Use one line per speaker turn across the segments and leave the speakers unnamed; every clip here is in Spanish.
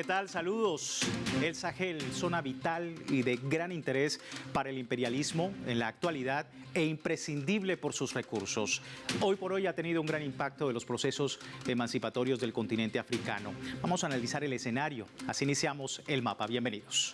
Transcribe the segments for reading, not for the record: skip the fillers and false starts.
¿qué tal? Saludos. El Sahel, zona vital y de gran interés para el imperialismo en la actualidad e imprescindible por sus recursos. Hoy por hoy ha tenido un gran impacto de los procesos emancipatorios del continente africano. Vamos a analizar el escenario. Así iniciamos el mapa. Bienvenidos.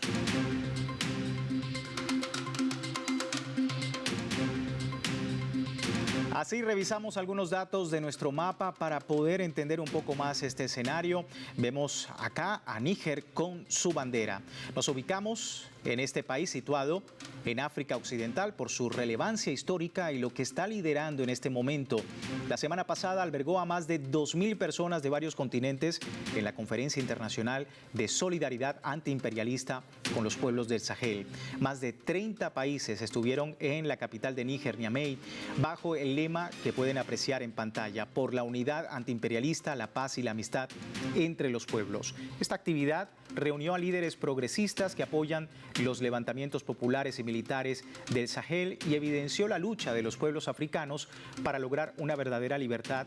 Así revisamos algunos datos de nuestro mapa para poder entender un poco más este escenario. Vemos acá a Níger con su bandera. Nos ubicamos en este país situado en África Occidental por su relevancia histórica y lo que está liderando en este momento. La semana pasada albergó a más de 2.000 personas de varios continentes en la Conferencia Internacional de Solidaridad Antiimperialista con los pueblos del Sahel. Más de 30 países estuvieron en la capital de Níger, Niamey, bajo el lema que pueden apreciar en pantalla: por la unidad antiimperialista, la paz y la amistad entre los pueblos. Esta actividad reunió a líderes progresistas que apoyan los levantamientos populares y militares del Sahel y evidenció la lucha de los pueblos africanos para lograr una verdadera libertad,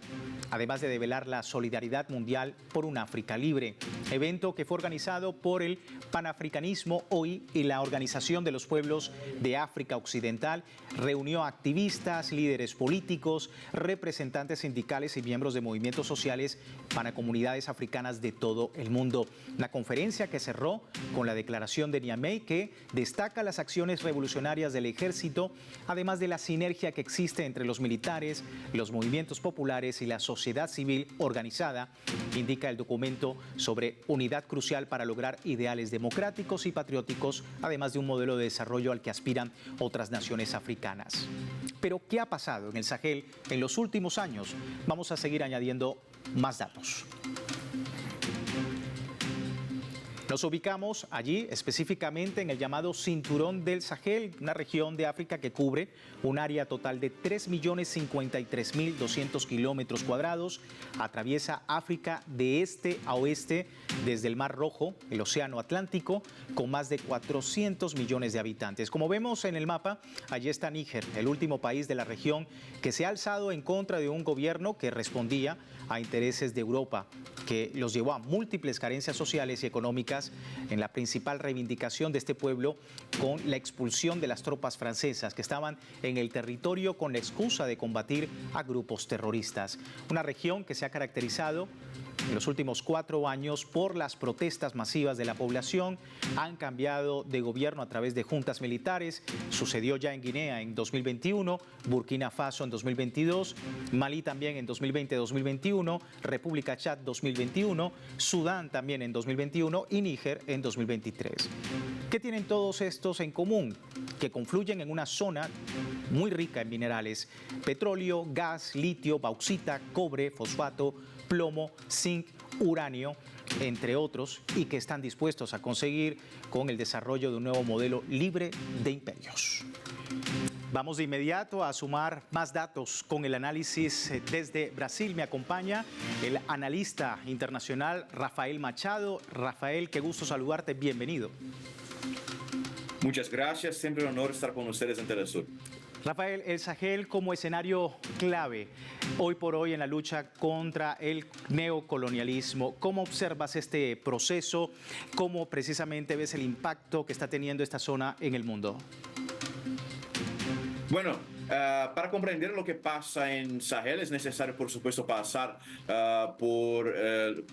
además de develar la solidaridad mundial por un África libre. Evento que fue organizado por el Panafricanismo Hoy y la Organización de los Pueblos de África Occidental. Reunió a activistas, líderes políticos, representantes sindicales y miembros de movimientos sociales para comunidades africanas de todo el mundo. Una conferencia que cerró con la declaración de Niamey que destaca las acciones revolucionarias del ejército, además de la sinergia que existe entre los militares, los movimientos populares y la sociedad civil organizada, indica el documento sobre unidad crucial para lograr ideales democráticos y patrióticos, además de un modelo de desarrollo al que aspiran otras naciones africanas. Pero, ¿qué ha pasado en el Sahel en los últimos años? Vamos a seguir añadiendo más datos. Nos ubicamos allí específicamente en el llamado Cinturón del Sahel, una región de África que cubre un área total de 3.053.200 kilómetros cuadrados. Atraviesa África de este a oeste desde el Mar Rojo, el Océano Atlántico, con más de 400 millones de habitantes. Como vemos en el mapa, allí está Níger, el último país de la región que se ha alzado en contra de un gobierno que respondía a intereses de Europa, que los llevó a múltiples carencias sociales y económicas en la principal reivindicación de este pueblo con la expulsión de las tropas francesas que estaban en el territorio con la excusa de combatir a grupos terroristas. Una región que se ha caracterizado en los últimos 4 años por las protestas masivas de la población. Han cambiado de gobierno a través de juntas militares. Sucedió ya en Guinea en 2021, Burkina Faso en 2022, Malí también en 2020-2021, República Chad 2021, Sudán también en 2021 y Níger en 2023. ¿Qué tienen todos estos en común? Que confluyen en una zona muy rica en minerales: petróleo, gas, litio, bauxita, cobre, fosfato, plomo, zinc, uranio, entre otros, y que están dispuestos a conseguir con el desarrollo de un nuevo modelo libre de imperios. Vamos de inmediato a sumar más datos con el análisis. Desde Brasil me acompaña el analista internacional Rafael Machado. Rafael, qué gusto saludarte, bienvenido.
Muchas gracias, siempre un honor estar con ustedes en Telesur.
Rafael, el Sahel como escenario clave hoy por hoy en la lucha contra el neocolonialismo. ¿Cómo observas este proceso? ¿Cómo precisamente ves el impacto que está teniendo esta zona en el mundo?
Bueno, para comprender lo que pasa en Sahel es necesario, por supuesto, pasar por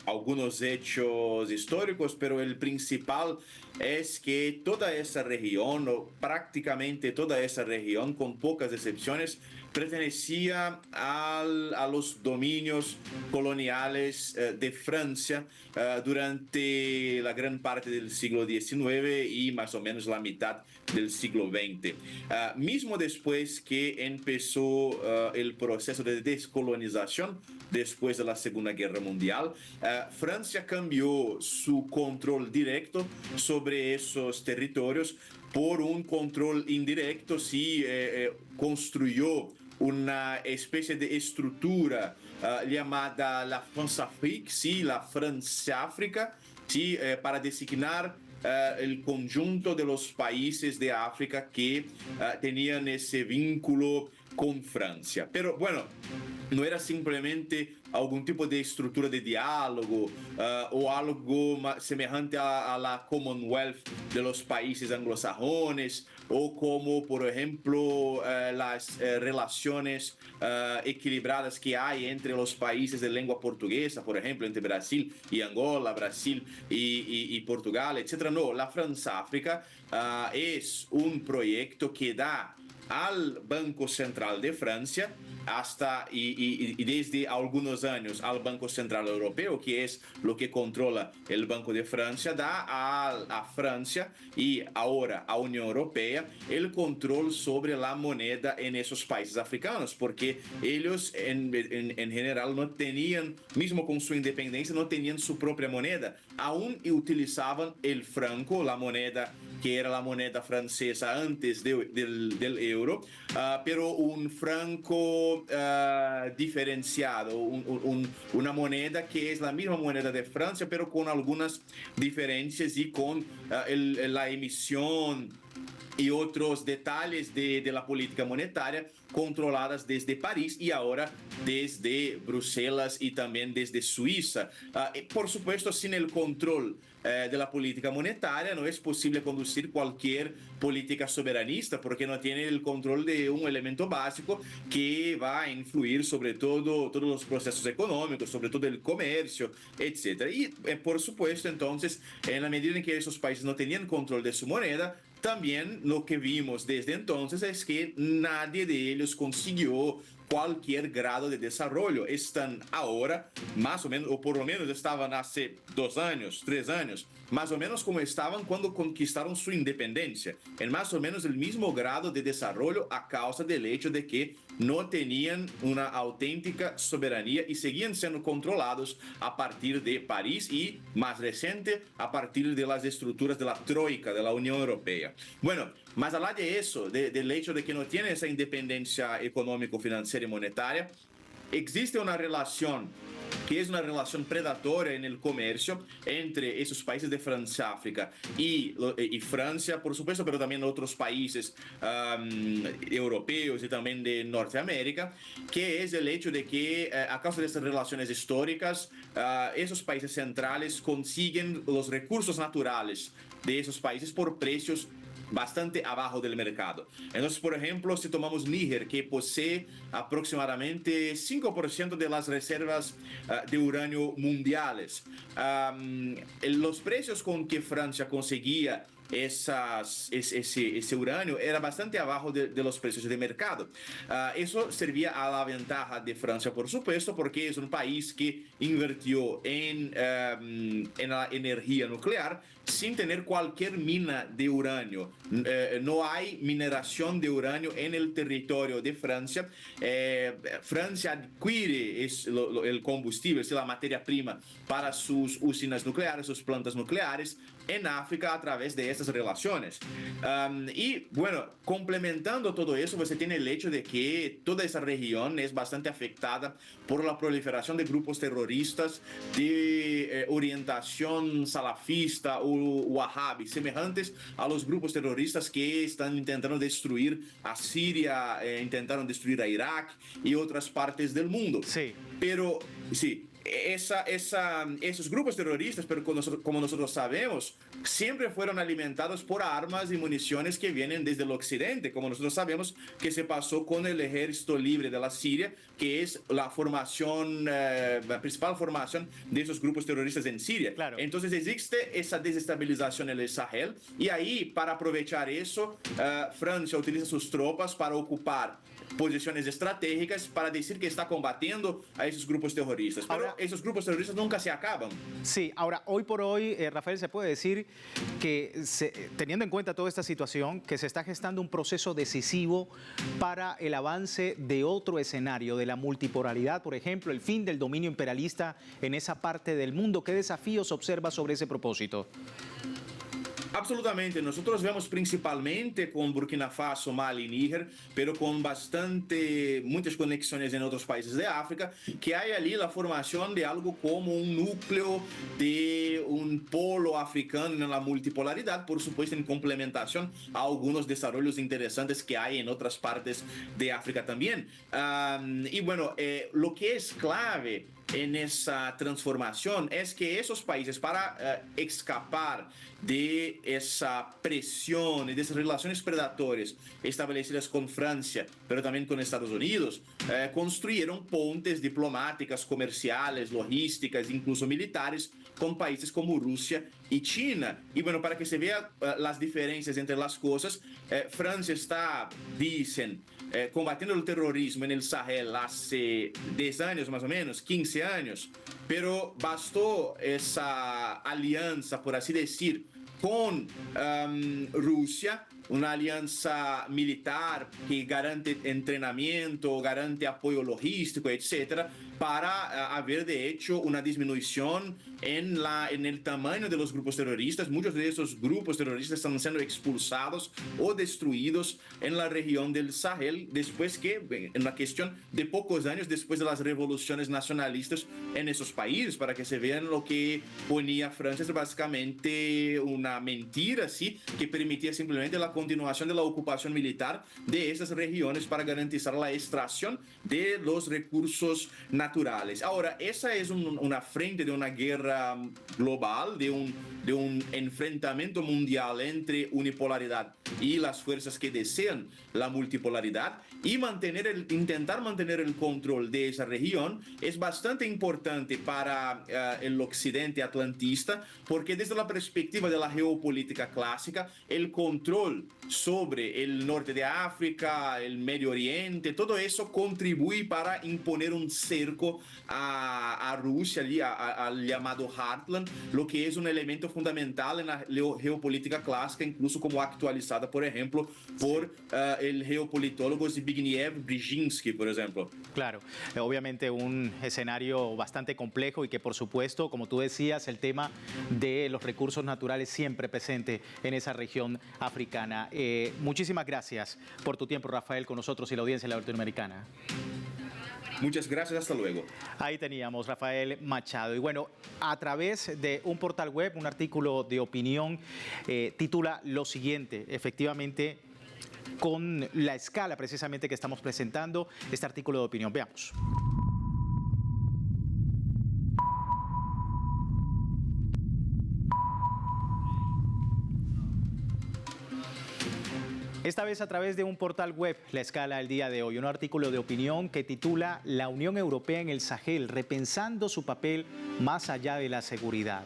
algunos hechos históricos, pero el principal es que toda esa región, o prácticamente toda esa región, con pocas excepciones, pertenecía a los dominios coloniales de Francia durante la gran parte del siglo XIX y más o menos la mitad del siglo XX. Mismo después que empezó el proceso de descolonización después de la Segunda Guerra Mundial, Francia cambió su control directo sobre esos territorios por un control indirecto. Sí, construyó una especie de estructura llamada la France-Afrique, sí, la Francia-África, sí, para designar el conjunto de los países de África que tenían ese vínculo con Francia. Pero bueno, no era simplemente algún tipo de estructura de diálogo o algo semejante a la Commonwealth de los países anglosajones o como, por ejemplo, las relaciones equilibradas que hay entre los países de lengua portuguesa, por ejemplo, entre Brasil y Angola, Brasil y Portugal, etc. No, la France-África es un proyecto que da al Banco Central de Francia y desde algunos años al Banco Central Europeo, que es lo que controla el Banco de Francia, da a Francia y ahora a Unión Europea el control sobre la moneda en esos países africanos, porque ellos en general no tenían, mismo con su independencia, no tenían su propia moneda, aún utilizaban el franco, la moneda que era la moneda francesa antes del euro, pero un franco diferenciado, una moneda que es la misma moneda de Francia, pero con algunas diferencias y con la emisión y otros detalles de la política monetaria controladas desde París y ahora desde Bruselas y también desde Suiza. Por supuesto, sin el control de la política monetaria no es posible conducir cualquier política soberanista porque no tiene el control de un elemento básico que va a influir sobre todos los procesos económicos, sobre todo el comercio, etc. Y por supuesto, entonces, en la medida en que esos países no tenían control de su moneda, también lo que vimos desde entonces es que nadie de ellos consiguió cualquier grado de desarrollo. Están ahora, más o menos, o por lo menos estaban hace 2 años, 3 años, más o menos como estaban cuando conquistaron su independencia, en más o menos el mismo grado de desarrollo a causa del hecho de que no tenían una auténtica soberanía y seguían siendo controlados a partir de París y, más reciente, a partir de las estructuras de la Troika, de la Unión Europea. Bueno, más allá de eso, del hecho de que no tienen esa independencia económico, financiera y monetaria, existe una relación que es una relación predatoria en el comercio entre esos países de Francia-África y Francia, por supuesto, pero también otros países europeos y también de Norteamérica, que es el hecho de que a causa de estas relaciones históricas, esos países centrales consiguen los recursos naturales de esos países por precios bastante abajo del mercado. Entonces, por ejemplo, si tomamos Níger, que posee aproximadamente 5% de las reservas de uranio mundiales, los precios con que Francia conseguía ese uranio era bastante abajo de los precios de mercado. Eso servía a la ventaja de Francia, por supuesto, porque es un país que invirtió en la energía nuclear sin tener cualquier mina de uranio. No hay mineración de uranio en el territorio de Francia. Francia adquiere el combustible, la materia prima para sus usinas nucleares, sus plantas nucleares en África a través de estas relaciones. Y bueno, complementando todo eso, você tiene el hecho de que toda esa región es bastante afectada por la proliferación de grupos terroristas de orientación salafista o wahhabi, semejantes a los grupos terroristas que están intentando destruir a Siria, intentaron destruir a Irak y otras partes del mundo.
Sí.
Pero sí, esos grupos terroristas, pero como nosotros sabemos, siempre fueron alimentados por armas y municiones que vienen desde el occidente, como nosotros sabemos que se pasó con el Ejército Libre de la Siria, que es la principal formación de esos grupos terroristas en Siria.
Claro.
Entonces existe esa desestabilización en el Sahel y ahí, para aprovechar eso, Francia utiliza sus tropas para ocupar posiciones estratégicas para decir que está combatiendo a esos grupos terroristas. Pero ahora, esos grupos terroristas nunca se acaban.
Sí, ahora, hoy por hoy, Rafael, se puede decir que, teniendo en cuenta toda esta situación, que se está gestando un proceso decisivo para el avance de otro escenario, de la multipolaridad, por ejemplo, el fin del dominio imperialista en esa parte del mundo. ¿Qué desafíos observa sobre ese propósito?
Absolutamente, nosotros vemos principalmente con Burkina Faso, Mali y Níger, pero con muchas conexiones en otros países de África, que hay allí la formación de algo como un núcleo de un polo africano en la multipolaridad, por supuesto en complementación a algunos desarrollos interesantes que hay en otras partes de África también. Y bueno, lo que es clave en esa transformación es que esos países, para escapar de esa presión y de esas relaciones predatorias establecidas con Francia, pero también con Estados Unidos, construyeron pontes diplomáticas, comerciales, logísticas, incluso militares, con países como Rusia y China. Y bueno, para que se vea las diferencias entre las cosas, Francia está, dicen, combatiendo el terrorismo en el Sahel hace 10 años más o menos, 15 años, pero bastó esa alianza, por así decir, con Rusia, una alianza militar que garante entrenamiento, garante apoyo logístico, etcétera, para haber de hecho una disminución en el tamaño de los grupos terroristas. Muchos de esos grupos terroristas están siendo expulsados o destruidos en la región del Sahel después que, en la cuestión de pocos años después de las revoluciones nacionalistas en esos países, para que se vean lo que ponía Francia es básicamente una mentira, ¿sí? Que permitía simplemente la continuación de la ocupación militar de esas regiones para garantizar la extracción de los recursos naturales. Ahora, esa es una frente de una guerra global, de un enfrentamiento mundial entre unipolaridad y las fuerzas que desean la multipolaridad, y intentar mantener el control de esa región es bastante importante para el occidente atlantista, porque desde la perspectiva de la geopolítica clásica, el control sobre el norte de África, el Medio Oriente, todo eso contribuye para imponer un cerco a Rusia, al llamado Heartland, lo que es un elemento fundamental en la geopolítica clásica, incluso como actualizada, por ejemplo, por el geopolitólogo Zbigniew Brzezinski, por ejemplo.
Claro, obviamente un escenario bastante complejo y que, por supuesto, como tú decías, el tema de los recursos naturales siempre presente en esa región africana. Muchísimas gracias por tu tiempo, Rafael, con nosotros y la audiencia latinoamericana.
Muchas gracias, hasta luego.
Ahí teníamos Rafael Machado. Y bueno, a través de un portal web, un artículo de opinión titula lo siguiente, efectivamente, con la escala precisamente que estamos presentando este artículo de opinión. Veamos. Esta vez a través de un portal web, La Escala el día de hoy, un artículo de opinión que titula La Unión Europea en el Sahel, repensando su papel más allá de la seguridad.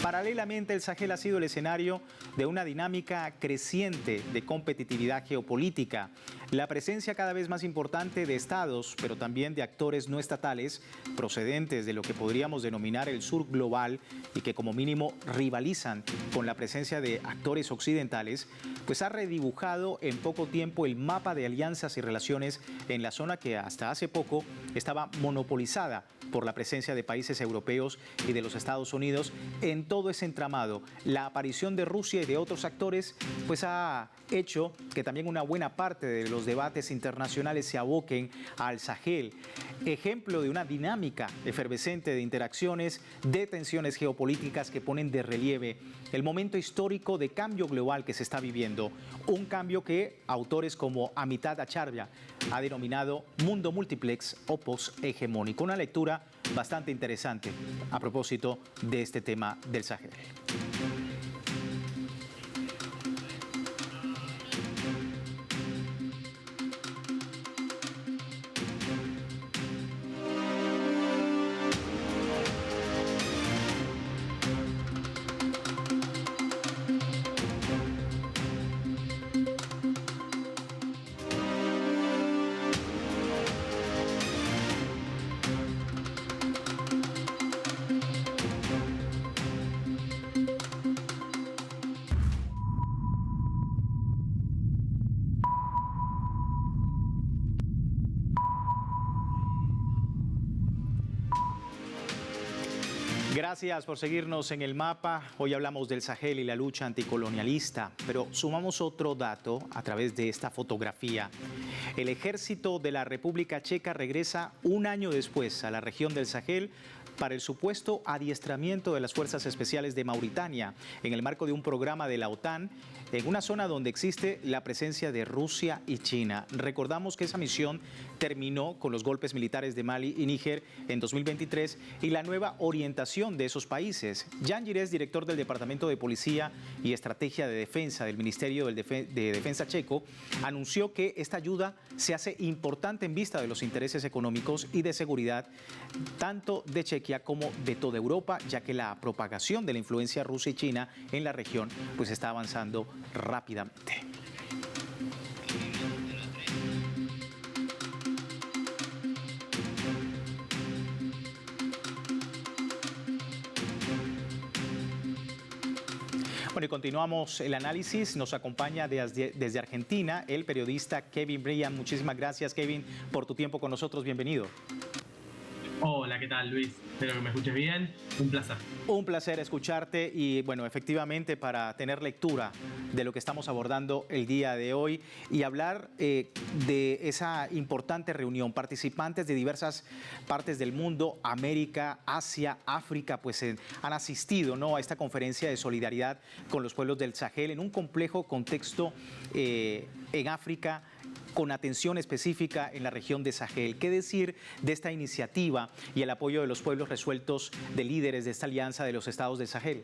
Paralelamente, el Sahel ha sido el escenario de una dinámica creciente de competitividad geopolítica. La presencia cada vez más importante de estados, pero también de actores no estatales, procedentes de lo que podríamos denominar el sur global y que como mínimo rivalizan con la presencia de actores occidentales, pues ha redibujado en poco tiempo el mapa de alianzas y relaciones en la zona que hasta hace poco estaba monopolizada por la presencia de países europeos y de los Estados Unidos en todo ese entramado. La aparición de Rusia y de otros actores pues ha hecho que también una buena parte de los debates internacionales se aboquen al Sahel, ejemplo de una dinámica efervescente de interacciones, de tensiones geopolíticas que ponen de relieve el momento histórico de cambio global que se está viviendo, un cambio que autores como Amitabh Acharya ha denominado mundo multiplex o poshegemónico, una lectura bastante interesante a propósito de este tema del Sahel. Gracias por seguirnos en el mapa. Hoy hablamos del Sahel y la lucha anticolonialista, pero sumamos otro dato a través de esta fotografía. El ejército de la República Checa regresa un año después a la región del Sahel para el supuesto adiestramiento de las Fuerzas Especiales de Mauritania en el marco de un programa de la OTAN en una zona donde existe la presencia de Rusia y China. Recordamos que esa misión terminó con los golpes militares de Mali y Níger en 2023 y la nueva orientación de esos países. Jan Girés, director del Departamento de Policía y Estrategia de Defensa del Ministerio de Defensa checo, anunció que esta ayuda se hace importante en vista de los intereses económicos y de seguridad tanto de Chequia como de toda Europa, ya que la propagación de la influencia rusa y china en la región pues está avanzando rápidamente. Bueno, y continuamos el análisis. Nos acompaña desde Argentina el periodista Kevin Brian. Muchísimas gracias, Kevin, por tu tiempo con nosotros. Bienvenido.
Hola, ¿qué tal, Luis? Espero que me escuches bien. Un placer.
Un placer escucharte y, bueno, efectivamente para tener lectura de lo que estamos abordando el día de hoy y hablar de esa importante reunión. Participantes de diversas partes del mundo, América, Asia, África, pues han asistido, ¿no?, a esta conferencia de solidaridad con los pueblos del Sahel en un complejo contexto en África, con atención específica en la región de Sahel. ¿Qué decir de esta iniciativa y el apoyo de los pueblos resueltos de líderes de esta alianza de los estados del Sahel?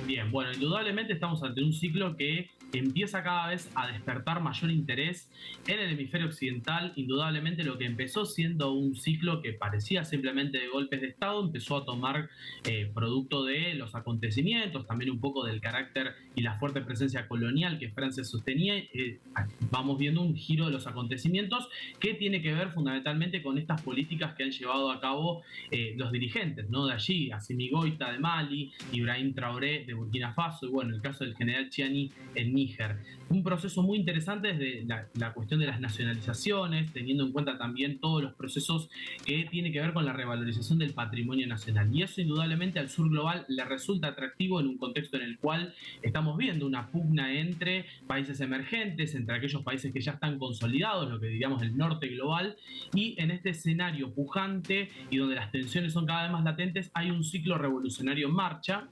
Bien, bueno, indudablemente estamos ante un ciclo que empieza cada vez a despertar mayor interés en el hemisferio occidental. Indudablemente lo que empezó siendo un ciclo que parecía simplemente de golpes de Estado empezó a tomar producto de los acontecimientos, también un poco del carácter y la fuerte presencia colonial que Francia sostenía. Vamos viendo un giro de los acontecimientos que tiene que ver fundamentalmente con estas políticas que han llevado a cabo los dirigentes, ¿no?, de allí, Assimi Goïta de Mali, Ibrahim Traoré de Burkina Faso y, bueno, el caso del general Chiani en Níger. Un proceso muy interesante desde la cuestión de las nacionalizaciones, teniendo en cuenta también todos los procesos que tienen que ver con la revalorización del patrimonio nacional. Y eso indudablemente al sur global le resulta atractivo en un contexto en el cual estamos viendo una pugna entre países emergentes, entre aquellos países que ya están consolidados, lo que diríamos el norte global, y en este escenario pujante y donde las tensiones son cada vez más latentes, hay un ciclo revolucionario en marcha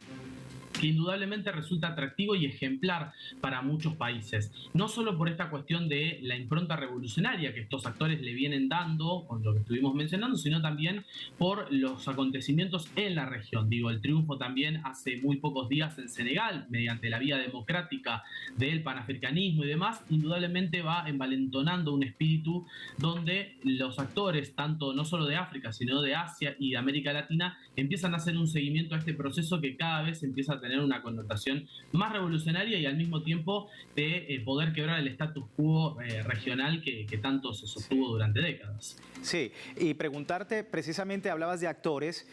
que indudablemente resulta atractivo y ejemplar para muchos países. No solo por esta cuestión de la impronta revolucionaria que estos actores le vienen dando, con lo que estuvimos mencionando, sino también por los acontecimientos en la región. Digo, el triunfo también hace muy pocos días en Senegal, mediante la vía democrática del panafricanismo y demás, indudablemente va envalentonando un espíritu donde los actores, tanto no solo de África, sino de Asia y de América Latina, empiezan a hacer un seguimiento a este proceso que cada vez empieza a tener una connotación más revolucionaria y al mismo tiempo de poder quebrar el status quo regional que tanto se sostuvo durante décadas.
Sí, y preguntarte, precisamente hablabas de actores,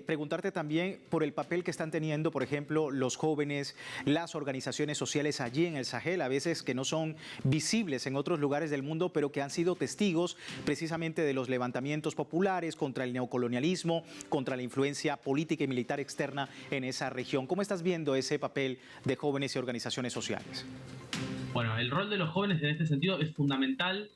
preguntarte también por el papel que están teniendo, por ejemplo, los jóvenes, las organizaciones sociales allí en el Sahel, a veces que no son visibles en otros lugares del mundo, pero que han sido testigos precisamente de los levantamientos populares contra el neocolonialismo, contra la influencia política y militar externa en esa región. ¿Cómo estás viendo ese papel de jóvenes y organizaciones sociales?
Bueno, el rol de los jóvenes en este sentido es fundamental.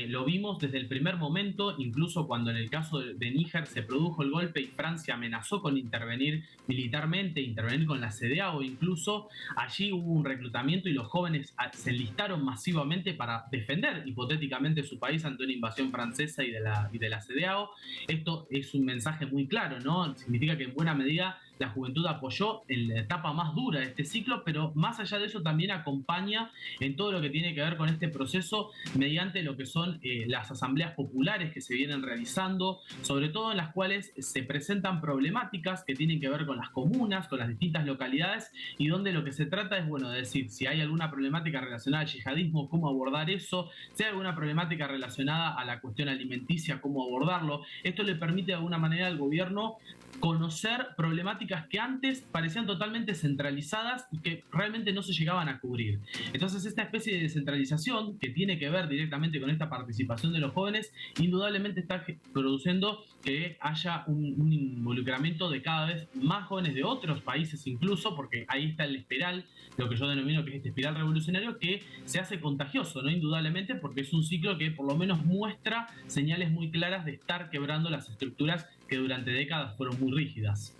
Lo vimos desde el primer momento, incluso cuando en el caso de Níger se produjo el golpe y Francia amenazó con intervenir militarmente, intervenir con la CEDEAO incluso. Allí hubo un reclutamiento y los jóvenes se enlistaron masivamente para defender hipotéticamente su país ante una invasión francesa y de la CEDEAO. Esto es un mensaje muy claro, ¿no? Significa que en buena medida la juventud apoyó en la etapa más dura de este ciclo, pero más allá de eso también acompaña en todo lo que tiene que ver con este proceso mediante lo que son las asambleas populares que se vienen realizando, sobre todo en las cuales se presentan problemáticas que tienen que ver con las comunas, con las distintas localidades y donde lo que se trata es, bueno, de decir si hay alguna problemática relacionada al yihadismo, cómo abordar eso, si hay alguna problemática relacionada a la cuestión alimenticia, cómo abordarlo. Esto le permite de alguna manera al gobierno conocer problemáticas que antes parecían totalmente centralizadas y que realmente no se llegaban a cubrir. Entonces, esta especie de descentralización que tiene que ver directamente con esta participación de los jóvenes, indudablemente está produciendo que haya un involucramiento de cada vez más jóvenes de otros países incluso, porque ahí está el espiral, lo que yo denomino que es este espiral revolucionario, que se hace contagioso, ¿no? Indudablemente, porque es un ciclo que por lo menos muestra señales muy claras de estar quebrando las estructuras que durante décadas fueron muy rígidas.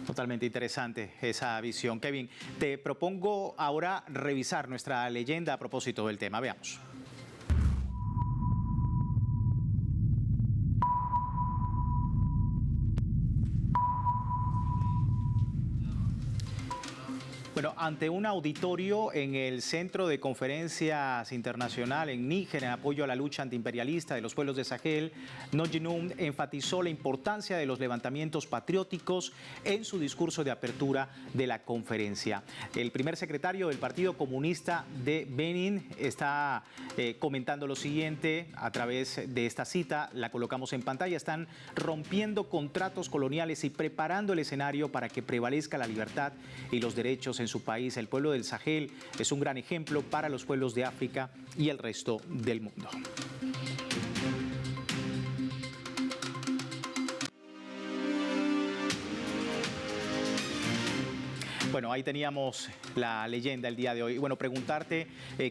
Totalmente interesante esa visión. Kevin, te propongo ahora revisar nuestra leyenda a propósito del tema. Veamos. Bueno, ante un auditorio en el Centro de Conferencias Internacional en Níger en apoyo a la lucha antiimperialista de los pueblos de Sahel, Nojinum enfatizó la importancia de los levantamientos patrióticos en su discurso de apertura de la conferencia. El primer secretario del Partido Comunista de Benín está comentando lo siguiente a través de esta cita, la colocamos en pantalla: están rompiendo contratos coloniales y preparando el escenario para que prevalezca la libertad y los derechos en su país. El pueblo del Sahel es un gran ejemplo para los pueblos de África y el resto del mundo. Bueno, ahí teníamos la leyenda el día de hoy. Bueno, preguntarte,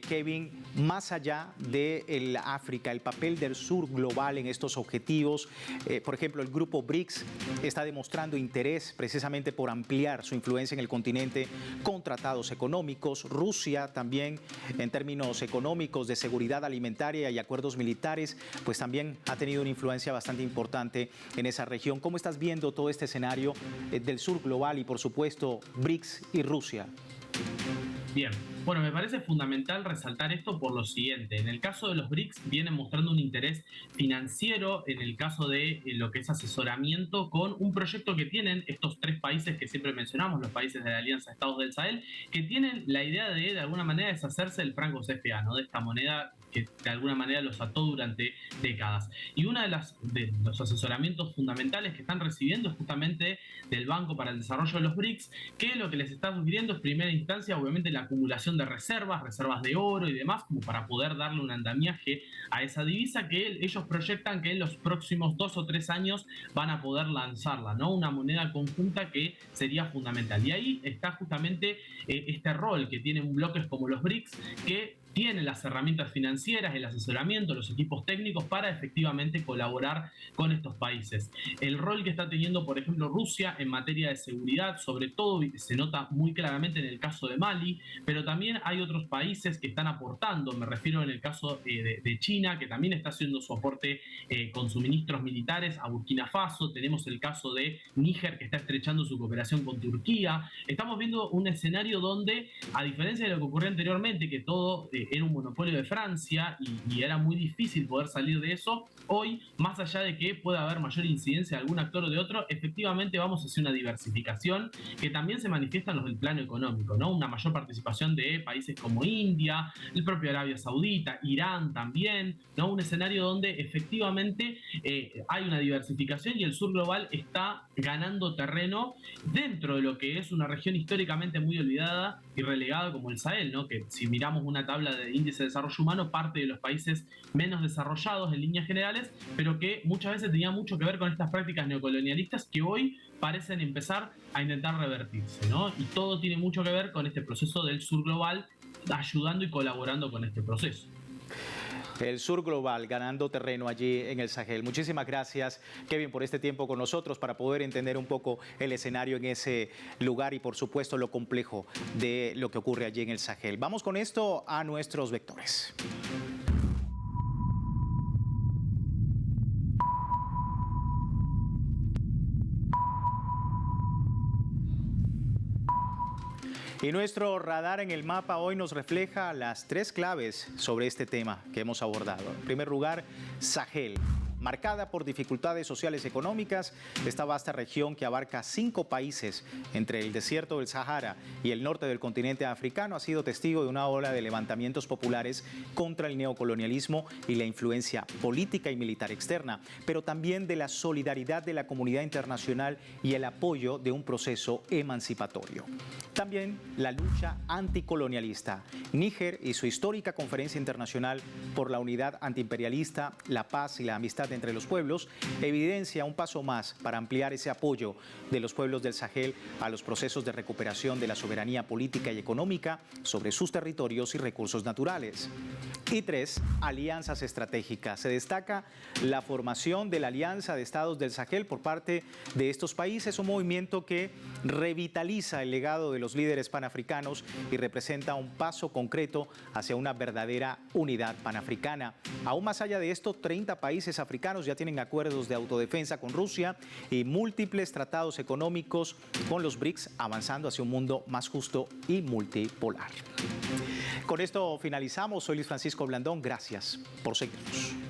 Kevin, más allá de África, el papel del sur global en estos objetivos, por ejemplo, el grupo BRICS está demostrando interés precisamente por ampliar su influencia en el continente con tratados económicos. Rusia también, en términos económicos, de seguridad alimentaria y acuerdos militares, pues también ha tenido una influencia bastante importante en esa región. ¿Cómo estás viendo todo este escenario del sur global y, por supuesto, BRICS y Rusia?
Bien, bueno, me parece fundamental resaltar esto por lo siguiente. En el caso de los BRICS vienen mostrando un interés financiero en el caso de lo que es asesoramiento con un proyecto que tienen estos tres países que siempre mencionamos, los países de la Alianza de Estados del Sahel, que tienen la idea de alguna manera deshacerse del franco CFA, ¿no? De esta moneda que de alguna manera los ató durante décadas. Y uno de los asesoramientos fundamentales que están recibiendo es justamente del Banco para el Desarrollo de los BRICS, que lo que les está sugiriendo es, en primera instancia, obviamente la acumulación de reservas de oro y demás, como para poder darle un andamiaje a esa divisa que ellos proyectan que en los próximos 2 o 3 años van a poder lanzarla, ¿no? Una moneda conjunta que sería fundamental. Y ahí está justamente este rol que tienen bloques como los BRICS, que tienen las herramientas financieras, el asesoramiento, los equipos técnicos para efectivamente colaborar con estos países. El rol que está teniendo, por ejemplo, Rusia en materia de seguridad, sobre todo se nota muy claramente en el caso de Mali, pero también hay otros países que están aportando. Me refiero en el caso de China, que también está haciendo su aporte con suministros militares a Burkina Faso. Tenemos el caso de Níger, que está estrechando su cooperación con Turquía. Estamos viendo un escenario donde, a diferencia de lo que ocurrió anteriormente, que todo era un monopolio de Francia y era muy difícil poder salir de eso, hoy, más allá de que pueda haber mayor incidencia de algún actor o de otro, efectivamente vamos hacia una diversificación que también se manifiesta en el plano económico, ¿no? Una mayor participación de países como India, el propio Arabia Saudita, Irán también, ¿no? Un escenario donde efectivamente hay una diversificación y el sur global está ganando terreno dentro de lo que es una región históricamente muy olvidada y relegada como el Sahel, ¿no? Que si miramos una tabla de índice de desarrollo humano, parte de los países menos desarrollados en líneas generales, pero que muchas veces tenía mucho que ver con estas prácticas neocolonialistas que hoy parecen empezar a intentar revertirse, ¿no? Y todo tiene mucho que ver con este proceso del sur global, ayudando y colaborando con este proceso.
El sur global ganando terreno allí en el Sahel. Muchísimas gracias, Kevin, por este tiempo con nosotros para poder entender un poco el escenario en ese lugar y, por supuesto, lo complejo de lo que ocurre allí en el Sahel. Vamos con esto a nuestros vectores. Y nuestro radar en el mapa hoy nos refleja las 3 claves sobre este tema que hemos abordado. En primer lugar, Sahel. marcada por dificultades sociales y económicas. Esta vasta región que abarca 5 países entre el desierto del Sahara y el norte del continente africano ha sido testigo de una ola de levantamientos populares contra el neocolonialismo y la influencia política y militar externa, pero también de la solidaridad de la comunidad internacional y el apoyo de un proceso emancipatorio. También la lucha anticolonialista. Níger y su histórica Conferencia Internacional por la Unidad Antiimperialista, la Paz y la Amistad entre los Pueblos evidencia un paso más para ampliar ese apoyo de los pueblos del Sahel a los procesos de recuperación de la soberanía política y económica sobre sus territorios y recursos naturales. Y 3, alianzas estratégicas. Se destaca la formación de la Alianza de Estados del Sahel por parte de estos países, un movimiento que revitaliza el legado de los líderes panafricanos y representa un paso concreto hacia una verdadera unidad panafricana. Aún más allá de esto, 30 países africanos ya tienen acuerdos de autodefensa con Rusia y múltiples tratados económicos con los BRICS, avanzando hacia un mundo más justo y multipolar. Con esto finalizamos. Soy Luis Francisco Blandón. Gracias por seguirnos.